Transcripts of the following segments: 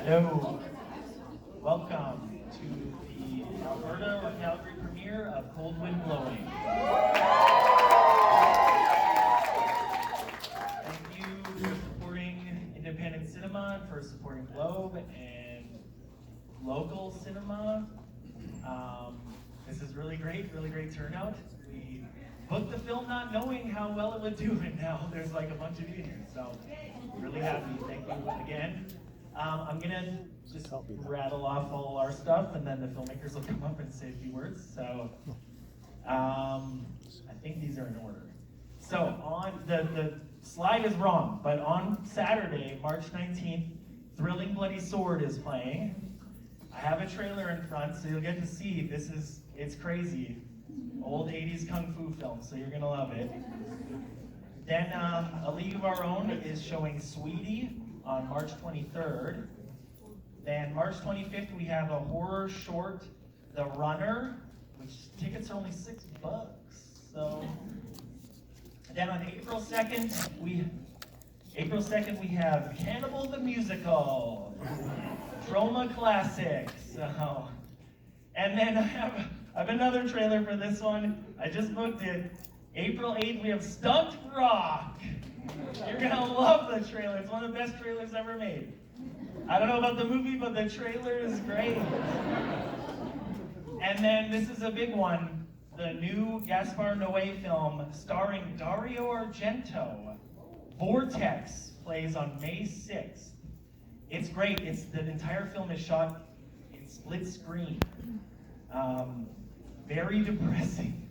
Hello. Welcome to the Alberta or Calgary premiere of Cold Wind Blowing. Thank you for supporting independent cinema, for supporting Globe and local cinema. This is really great turnout. We booked the film not knowing how well it would do, and now there's like a bunch of you here, so really happy. Thank you again. I'm gonna just rattle off all our stuff, and then the filmmakers will come up and say a few words. So I think these are in order. So on the slide is wrong, but on Saturday, March 19th, Thrilling Bloody Sword is playing. I have a trailer in front, so you'll get to see. It's crazy. Old 80s kung fu film, so you're gonna love it. Then A League of Our Own is showing Sweetie on March 23rd. Then March 25th, we have a horror short, The Runner, which tickets are only $6. So, then on April 2nd, we have Cannibal the Musical, Troma Classic. So, and then I have another trailer for this one. I just booked it. April 8th, we have Stunt Rock. You're gonna love the trailer. It's one of the best trailers ever made. I don't know about the movie, but the trailer is great. And then this is a big one. The new Gaspar Noé film starring Dario Argento, Vortex, plays on May 6th. It's great. The entire film is shot in split screen. Very depressing.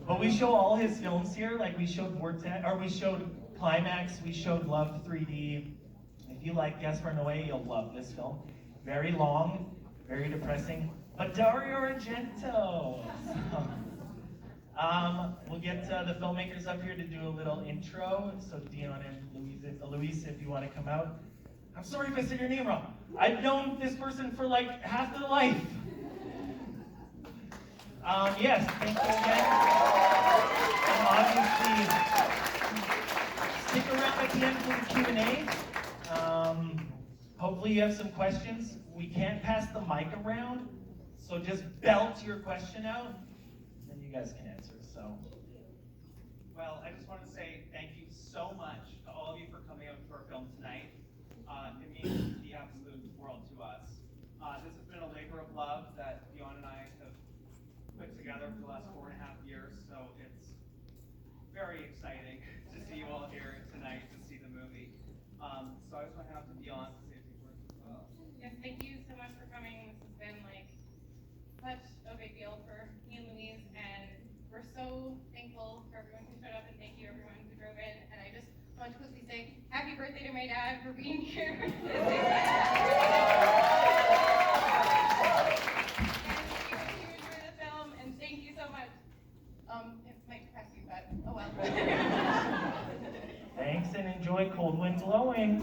But we show all his films here, like we showed Vortex, or we showed Climax, we showed Love 3D. If you like Gaspar Noé, you'll love this film. Very long, very depressing, but Dario Argento. We'll get the filmmakers up here to do a little intro. So Dion and Luis, if you want to come out. I'm sorry if I said your name wrong. I've known this person for like half their life. Yes, thank you again. And obviously, stick around at the end for the Q&A. Hopefully you have some questions. We can't pass the mic around, so just belt your question out, and you guys can answer. So, well, I just want to say thank you so much to all of you for coming out to our film tonight. It means the absolute world to us. This has been a labor of love that Dion and I have put together for the last 4.5 years, so it's very exciting to see you all here tonight to see the movie. So I just want to have Dion to say a few words as well. Yes, thank you so much for coming. This has been like such a big deal for me and Louise, and we're so thankful for everyone who showed up, and thank you everyone who drove in. And I just want to quickly say happy birthday to my dad for being here. It might depress you, but oh well. thanks and enjoy Cold Wind Blowing.